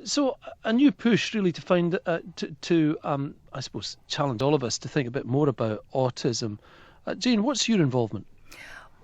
So a new push really to find I suppose challenge all of us to think a bit more about autism. Jane, what's your involvement?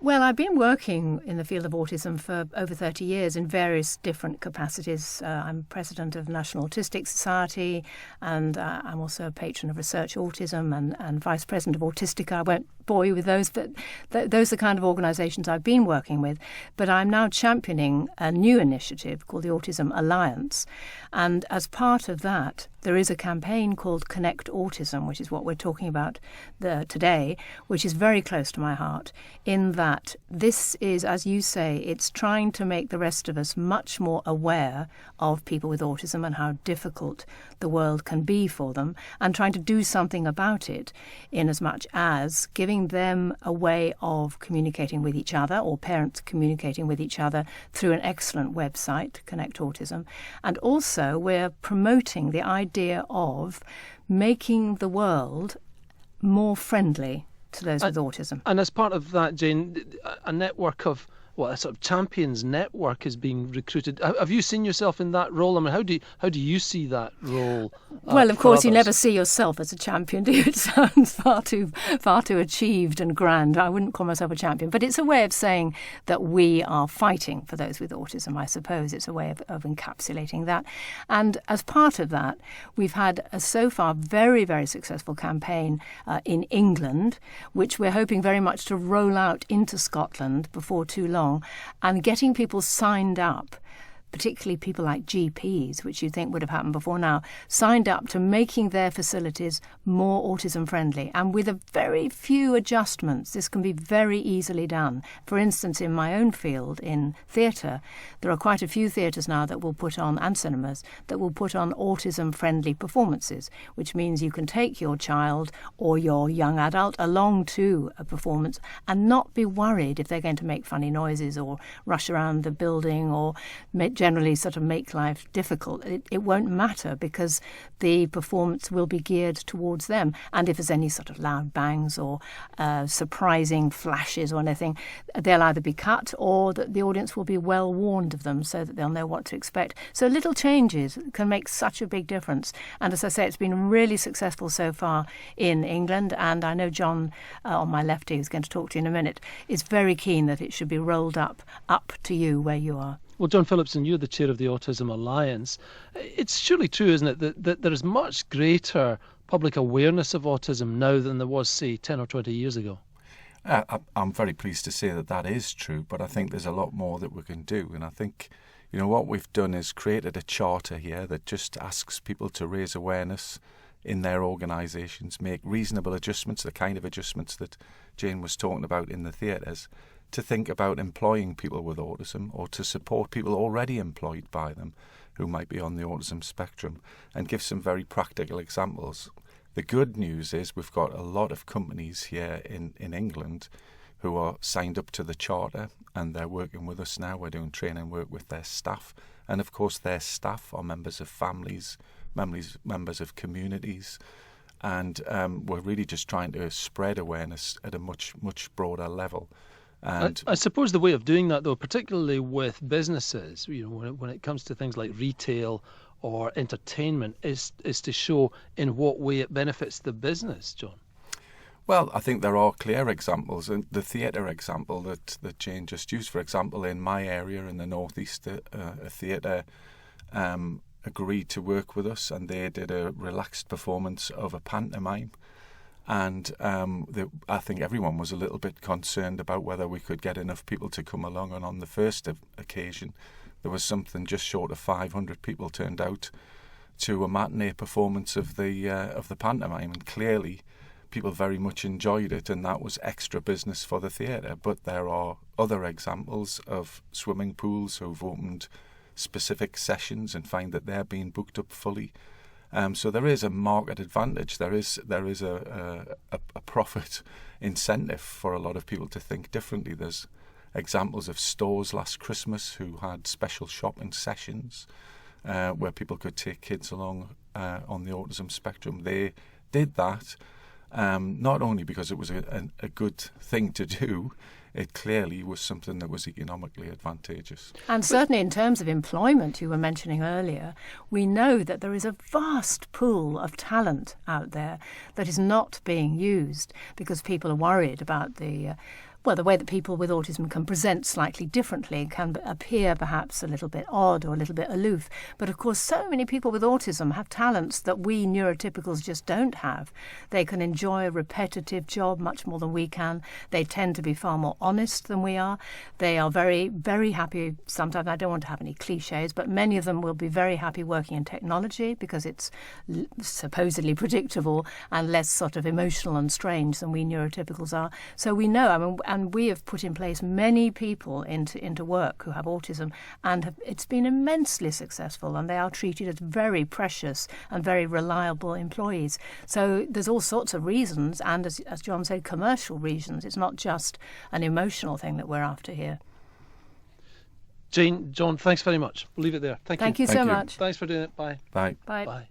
Well, I've been working in the field of autism for over 30 years in various different capacities. I'm president of the National Autistic Society, and I'm also a patron of Research Autism and vice president of Autistica. I won't bore you with those, but those are the kind of organisations I've been working with. But I'm now championing a new initiative called the Autism Alliance. And as part of that, there is a campaign called Connect Autism, which is what we're talking about today, which is very close to my heart, in that this is, as you say, it's trying to make the rest of us much more aware of people with autism and how difficult the world can be for them, and trying to do something about it in as much as giving them a way of communicating with each other, or parents communicating with each other through an excellent website, Connect Autism. And also we're promoting the idea of making the world more friendly to those with autism. And as part of that, Jane, a network of, a sort of champions network is being recruited. Have you seen yourself in that role? I mean, how do you see that role? Well, of for course, you others? never see yourself as a champion, do you? It sounds far too achieved and grand. I wouldn't call myself a champion, but it's a way of saying that we are fighting for those with autism, I suppose. It's a way of encapsulating that. And as part of that, we've had a so far very, very successful campaign in England, which we're hoping very much to roll out into Scotland before too long, and getting people signed up, particularly people like GPs, which you'd think would have happened before now, signed up to making their facilities more autism friendly. And with a very few adjustments, this can be very easily done. For instance, in my own field, in theatre, there are quite a few theatres now that will put on, and cinemas, that will put on autism friendly performances, which means you can take your child or your young adult along to a performance and not be worried if they're going to make funny noises or rush around the building or generally sort of make life difficult. It won't matter, because the performance will be geared towards them. And if there's any sort of loud bangs or surprising flashes or anything, they'll either be cut or that the audience will be well warned of them so that they'll know what to expect. So little changes can make such a big difference. And as I say, it's been really successful so far in England. And I know John, on my left here, who's going to talk to you in a minute, is very keen that it should be rolled up to you where you are. Well, John Phillipson, you're the chair of the Autism Alliance. It's surely true, isn't it, that there is much greater public awareness of autism now than there was, say, 10 or 20 years ago? I'm very pleased to say that is true, but I think there's a lot more that we can do. And I think, what we've done is created a charter here that just asks people to raise awareness in their organisations, make reasonable adjustments, the kind of adjustments that Jane was talking about in the theatres, to think about employing people with autism or to support people already employed by them who might be on the autism spectrum, and give some very practical examples. The good news is we've got a lot of companies here in England who are signed up to the charter, and they're working with us now. We're doing training work with their staff, and of course their staff are members of families, members of communities, and we're really just trying to spread awareness at a much broader level. And I suppose the way of doing that, though, particularly with businesses, when it comes to things like retail or entertainment, is to show in what way it benefits the business, John. Well, I think there are clear examples. And the theatre example that Jane just used, for example, in my area in the northeast, a theatre agreed to work with us, and they did a relaxed performance of a pantomime. And I think everyone was a little bit concerned about whether we could get enough people to come along. And on the first occasion, there was something just short of 500 people turned out to a matinee performance of the pantomime. And clearly, people very much enjoyed it, and that was extra business for the theatre. But there are other examples of swimming pools who've opened specific sessions and find that they're being booked up fully. So there is a market advantage. There is a profit incentive for a lot of people to think differently. There's examples of stores last Christmas who had special shopping sessions where people could take kids along on the autism spectrum. They did that not only because it was a good thing to do, it clearly was something that was economically advantageous. And certainly in terms of employment, you were mentioning earlier, we know that there is a vast pool of talent out there that is not being used because people are worried about the way that people with autism can present slightly differently, can appear perhaps a little bit odd or a little bit aloof. But of course, so many people with autism have talents that we neurotypicals just don't have. They can enjoy a repetitive job much more than we can. They tend to be far more honest than we are. They are very, very happy. Sometimes, I don't want to have any cliches, but many of them will be very happy working in technology because it's supposedly predictable and less sort of emotional and strange than we neurotypicals are. So we know, and we have put in place many people into work who have autism, and it's been immensely successful, and they are treated as very precious and very reliable employees. So there's all sorts of reasons, and as John said, commercial reasons. It's not just an emotional thing that we're after here. Jane, John, thanks very much. We'll leave it there. Thank you. Thank you so much. Thanks for doing it. Bye. Bye. Bye. Bye.